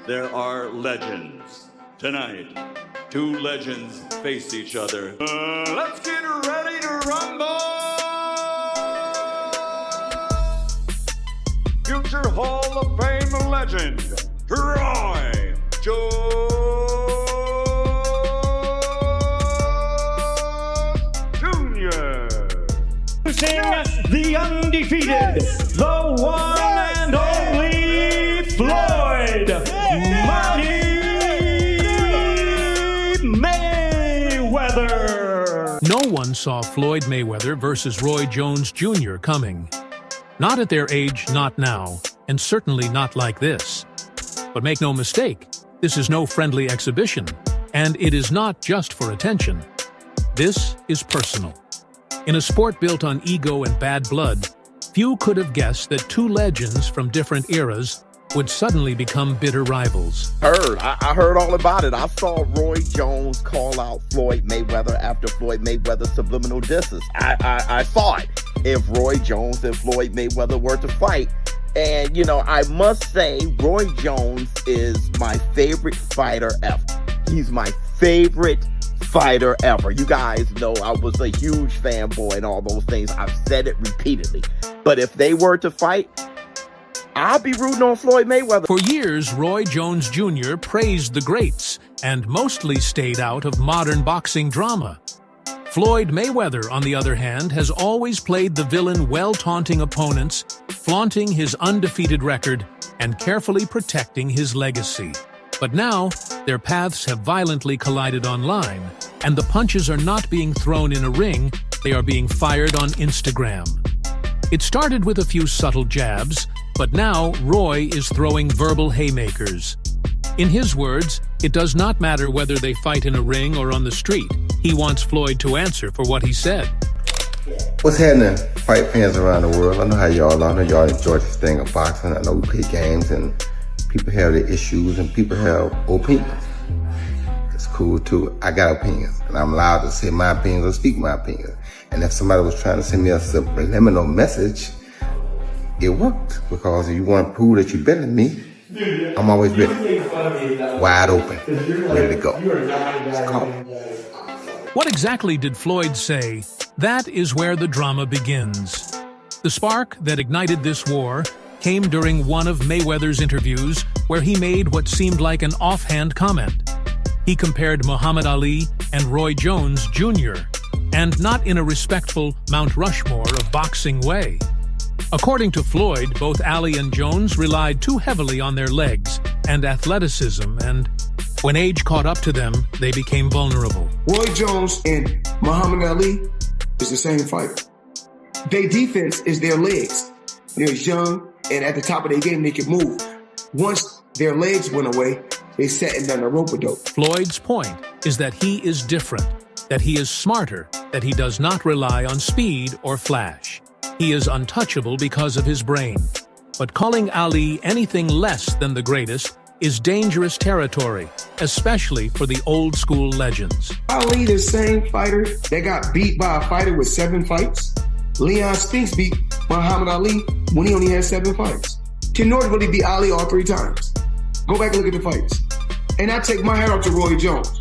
There are legends. Tonight, two legends face each other. Let's get ready to rumble! Future Hall of Fame legend, Roy Jr. The undefeated, the one and only Floyd Mayweather. No one saw Floyd Mayweather versus Roy Jones Jr. coming. Not at their age, not now, and certainly not like this. But make no mistake, this is no friendly exhibition, and it is not just for attention. This is personal. In a sport built on ego and bad blood, few could have guessed that two legends from different eras would suddenly become bitter rivals. I heard all about it. I saw Roy Jones call out Floyd Mayweather after Floyd Mayweather's subliminal disses. I saw it. If Roy Jones and Floyd Mayweather were to fight, and you know, I must say, Roy Jones is my favorite fighter ever. He's my favorite fighter ever. You guys know I was a huge fanboy and all those things. I've said it repeatedly. But if they were to fight, I'll be rooting on Floyd Mayweather. For years, Roy Jones Jr. praised the greats and mostly stayed out of modern boxing drama. Floyd Mayweather, on the other hand, has always played the villain well, taunting opponents, flaunting his undefeated record, and carefully protecting his legacy. But now, their paths have violently collided online, and the punches are not being thrown in a ring, they are being fired on Instagram. It started with a few subtle jabs, but now Roy is throwing verbal haymakers. In his words, it does not matter whether they fight in a ring or on the street. He wants Floyd to answer for what he said. What's happening, fight fans around the world? I know how y'all are. I know y'all enjoy this thing of boxing. I know we play games and people have their issues and people have opinions. It's cool too. I got opinions and I'm allowed to say my opinions or speak my opinions. And if somebody was trying to send me a subliminal message, it worked, because if you want to prove that you're better than me, I'm always ready. Wide open, ready to go. It's called. What exactly did Floyd say? That is where the drama begins. The spark that ignited this war came during one of Mayweather's interviews where he made what seemed like an offhand comment. He compared Muhammad Ali and Roy Jones Jr., and not in a respectful Mount Rushmore of boxing way. According to Floyd, both Ali and Jones relied too heavily on their legs and athleticism, and when age caught up to them, they became vulnerable. Roy Jones and Muhammad Ali is the same fighter. Their defense is their legs. They're young, and at the top of their game, they can move. Once their legs went away, they sat and done a rope-a-dope. Floyd's point is that he is different, that he is smarter, that he does not rely on speed or flash. He is untouchable because of his brain. But calling Ali anything less than the greatest is dangerous territory, especially for the old-school legends. Ali, the same fighter that got beat by a fighter with 7 fights. Leon Spinks beat Muhammad Ali when he only had 7 fights. Ken Norton really beat Ali all 3 times. Go back and look at the fights. And I take my hat off to Roy Jones.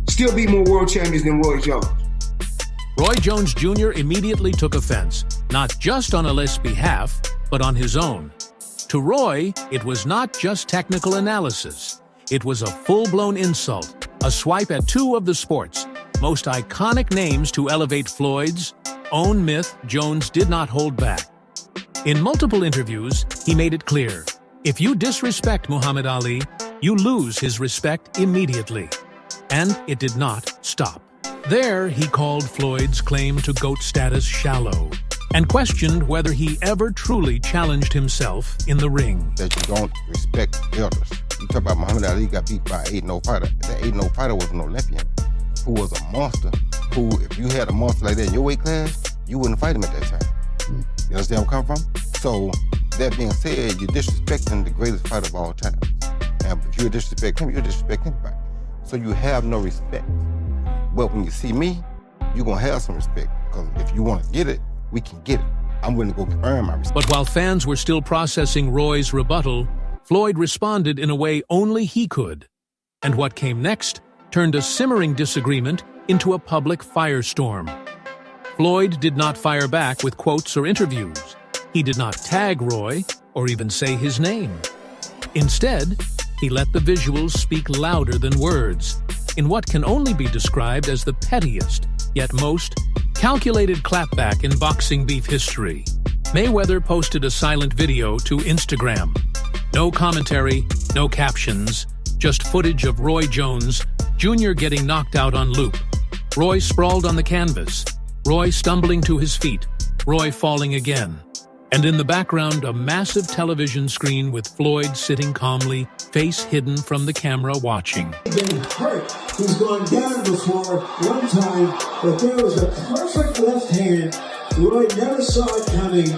Still beat more world champions than Roy Jones. Roy Jones Jr. immediately took offense, not just on Ali's behalf, but on his own. To Roy, it was not just technical analysis. It was a full-blown insult, a swipe at 2 of the sport's most iconic names to elevate Floyd's own myth. Jones did not hold back. In multiple interviews, he made it clear, if you disrespect Muhammad Ali, you lose his respect immediately. And it did not stop. There, he called Floyd's claim to GOAT status shallow and questioned whether he ever truly challenged himself in the ring. That you don't respect elders. You talk about Muhammad Ali got beat by an 8-0 fighter. That 8-0 fighter was an Olympian who was a monster, who, if you had a monster like that in your weight class, you wouldn't fight him at that time. You understand where I'm coming from? So, that being said, you're disrespecting the greatest fighter of all time. And if you disrespect him, you disrespect anybody. So you have no respect. But when you see me, you're going to have some respect. Because if you want to get it, we can get it. I'm willing to go earn my respect. But while fans were still processing Roy's rebuttal, Floyd responded in a way only he could. And what came next turned a simmering disagreement into a public firestorm. Floyd did not fire back with quotes or interviews. He did not tag Roy or even say his name. Instead, he let the visuals speak louder than words, in what can only be described as the pettiest, yet most calculated clapback in boxing beef history. Mayweather posted a silent video to Instagram. No commentary, no captions, just footage of Roy Jones Jr. getting knocked out on loop. Roy sprawled on the canvas, Roy stumbling to his feet, Roy falling again. And in the background, a massive television screen with Floyd sitting calmly, face hidden from the camera watching. Getting hurt. He's gone down before one time, but there was a perfect left hand. Roy never saw it coming.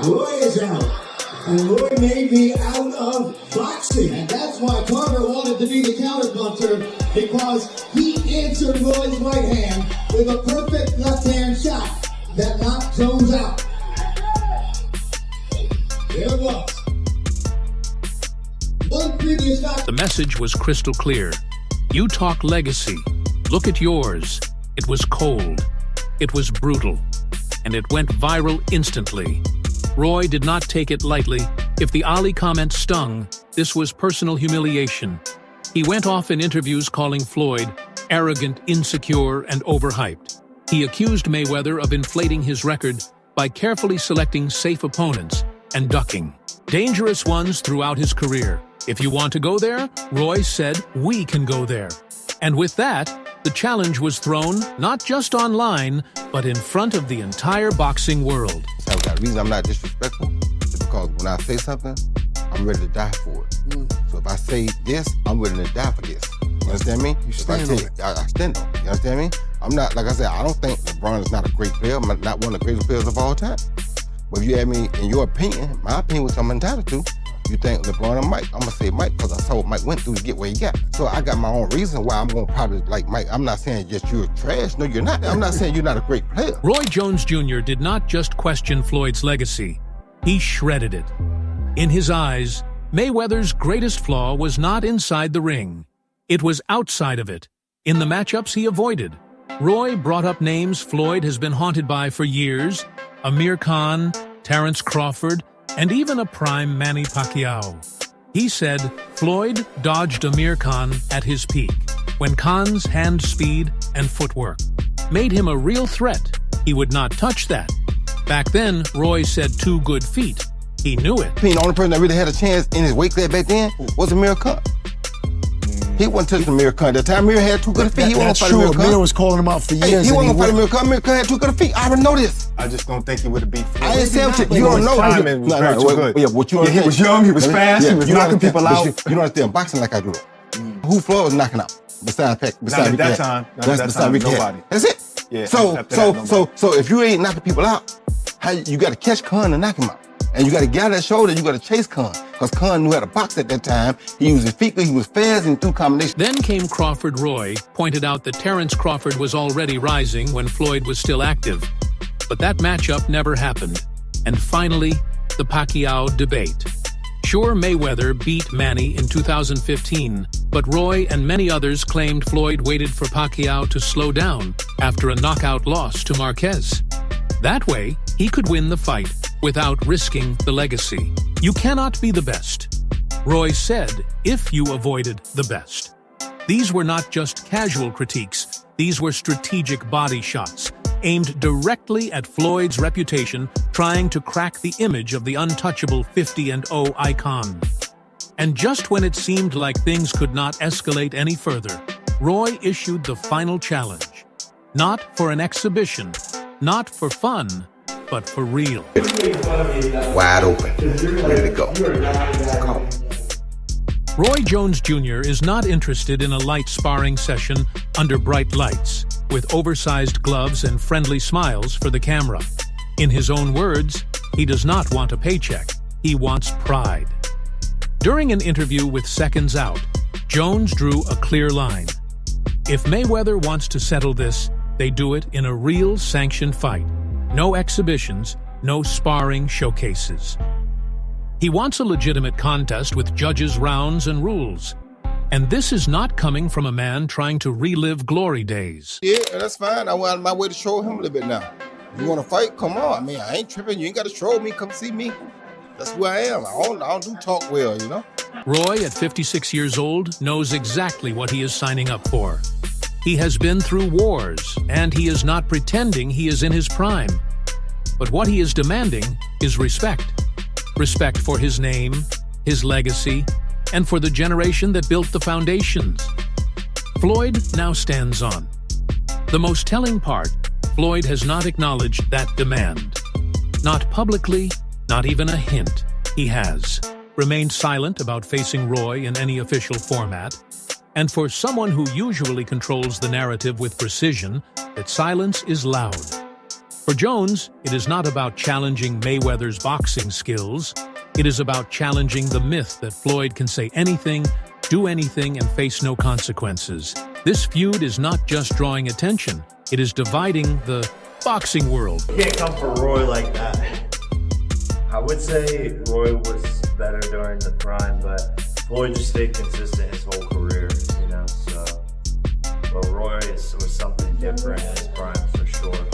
Roy is out. And Roy may be out of boxing. And that's why Carter wanted to be the counterpuncher, because he answered Roy's right hand with a perfect left hand shot that knocked Jones out. There it was. One previous knockout. The message was crystal clear. You talk legacy. Look at yours. It was cold. It was brutal. And it went viral instantly. Roy did not take it lightly. If the Ali comment stung, this was personal humiliation. He went off in interviews calling Floyd arrogant, insecure, and overhyped. He accused Mayweather of inflating his record by carefully selecting safe opponents and ducking dangerous ones throughout his career. If you want to go there, Roy said, we can go there. And with that, the challenge was thrown not just online, but in front of the entire boxing world. The reason I'm not disrespectful is because when I say something, I'm ready to die for it. So if I say this, I'm willing to die for this. You understand me? You stand on it. I stand on it. You understand me? I'm not, like I said, I don't think LeBron is not a great player. I'm not one of the greatest players of all time. But if you ask me, in your opinion, my opinion, which I'm entitled to, you think LeBron or Mike, I'm gonna say Mike because I saw what Mike went through to get where he got. So I got my own reason why I'm gonna probably like Mike. I'm not saying just you're trash. No, you're not. I'm not saying you're not a great player. Roy Jones Jr. did not just question Floyd's legacy. He shredded it. In his eyes, Mayweather's greatest flaw was not inside the ring. It was outside of it, in the matchups he avoided. Roy brought up names Floyd has been haunted by for years: Amir Khan, Terrence Crawford, and even a prime Manny Pacquiao. He said Floyd dodged Amir Khan at his peak, when Khan's hand speed and footwork made him a real threat. He would not touch that. Back then, Roy said 2 good feet. He knew it. The only person that really had a chance in his weight class back then was Amir Khan. He wasn't touching Amir Khan. The time Amir had 2 good feet, he wasn't fighting Amir Khan. Amir was calling him out for years. He wasn't fighting Amir Khan. Amir Khan had 2 good feet. I already know this. I just don't think he would have beat Floyd. I ain't saying shit. You don't know. Timing was very too good. Yeah, what you he was young, he was fast, he was knocking people out. You don't understand boxing like I do. Who Floyd was knocking out? Besides Ricky. Not at that time, nobody. That's it. Yeah, so if you ain't knocking people out, how you got to catch Khan and knock him out. And you got to get out that shoulder, you got to chase Khan. Because Khan knew how to box at that time. He used his feet, he was fast and threw combinations. Then came Crawford. Roy pointed out that Terrence Crawford was already rising when Floyd was still active. But that matchup never happened. And finally, the Pacquiao debate. Sure, Mayweather beat Manny in 2015, but Roy and many others claimed Floyd waited for Pacquiao to slow down after a knockout loss to Marquez. That way, he could win the fight without risking the legacy. You cannot be the best. Roy said, if you avoided the best. These were not just casual critiques. These were strategic body shots, aimed directly at Floyd's reputation, trying to crack the image of the untouchable 50-0 icon. And just when it seemed like things could not escalate any further, Roy issued the final challenge. Not for an exhibition, not for fun, but for real. Wide open, ready to go. Roy Jones Jr. is not interested in a light sparring session under bright lights, with oversized gloves and friendly smiles for the camera. In his own words, he does not want a paycheck, he wants pride. During an interview with Seconds Out, Jones drew a clear line. If Mayweather wants to settle this, they do it in a real sanctioned fight. No exhibitions, no sparring showcases. He wants a legitimate contest with judges, rounds, and rules. And this is not coming from a man trying to relive glory days. Yeah, that's fine. I went out of my way to show him a little bit now. You want to fight? Come on. I mean, I ain't tripping. You ain't got to show me. Come see me. That's who I am. I don't do talk well, you know? Roy, at 56 years old, knows exactly what he is signing up for. He has been through wars, and he is not pretending he is in his prime. But what he is demanding is respect. Respect for his name, his legacy, and for the generation that built the foundations. Floyd now stands on. The most telling part, Floyd has not acknowledged that demand. Not publicly, not even a hint. He has remained silent about facing Roy in any official format. And for someone who usually controls the narrative with precision, that silence is loud. For Jones, it is not about challenging Mayweather's boxing skills. It is about challenging the myth that Floyd can say anything, do anything, and face no consequences. This feud is not just drawing attention. It is dividing the boxing world. You can't come for Roy like that. I would say Roy was better during the prime, but Floyd just stayed consistent his whole career, you know, so. But Roy was something different in his prime, for sure.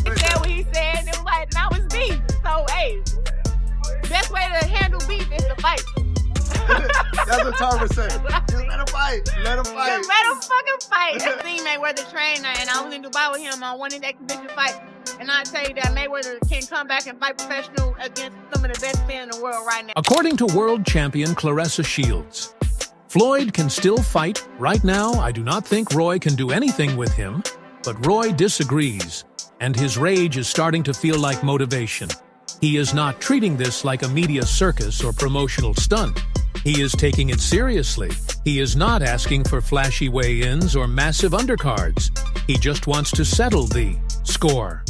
He said what he said, and it was like, that was beef. So, hey, best way to handle beef is to fight. That's what Tarver said. Just let him fight. Let him fight. Just let him fucking fight. I seen Mayweather train, and I was in Dubai with him on one of the exhibition fights. And I tell you that Mayweather can come back and fight professional against some of the best men in the world right now. According to world champion Clarissa Shields, Floyd can still fight. Right now, I do not think Roy can do anything with him, but Roy disagrees, and his rage is starting to feel like motivation. He is not treating this like a media circus or promotional stunt. He is taking it seriously. He is not asking for flashy weigh-ins or massive undercards. He just wants to settle the score.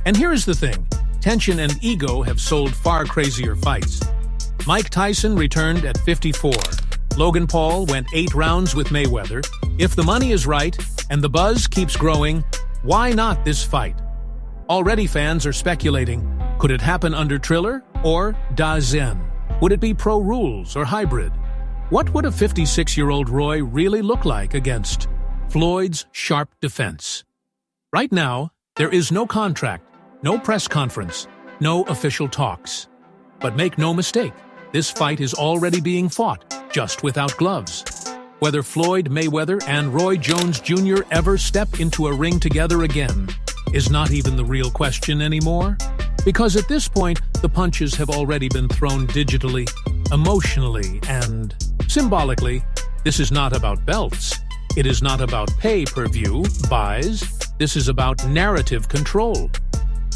And here's the thing. Tension and ego have sold far crazier fights. Mike Tyson returned at 54. Logan Paul went 8 rounds with Mayweather. If the money is right and the buzz keeps growing, why not this fight? Already fans are speculating, could it happen under Triller or Dazen? Would it be pro rules or hybrid? What would a 56-year-old Roy really look like against Floyd's sharp defense? Right now, there is no contract, no press conference, no official talks. But make no mistake, this fight is already being fought, just without gloves. Whether Floyd Mayweather and Roy Jones Jr. ever step into a ring together again is not even the real question anymore. Because at this point, the punches have already been thrown digitally, emotionally, and symbolically. This is not about belts. It is not about pay-per-view buys. This is about narrative control.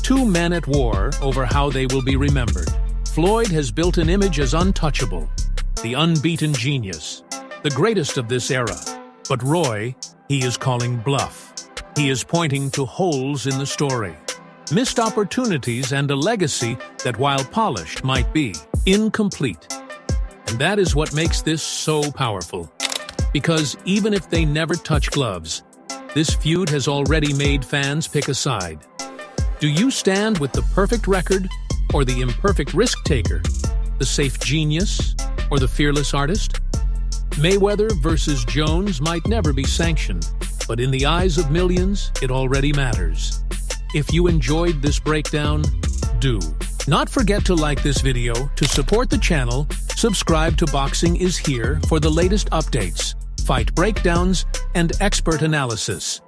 2 men at war over how they will be remembered. Floyd has built an image as untouchable, the unbeaten genius, the greatest of this era. But Roy, he is calling bluff. He is pointing to holes in the story. Missed opportunities and a legacy that, while polished, might be incomplete. And that is what makes this so powerful. Because even if they never touch gloves, this feud has already made fans pick a side. Do you stand with the perfect record or the imperfect risk-taker, the safe genius or the fearless artist? Mayweather versus Jones might never be sanctioned, but in the eyes of millions, it already matters. If you enjoyed this breakdown, do not forget to like this video, to support the channel, subscribe to Boxing is Here for the latest updates, fight breakdowns, and expert analysis.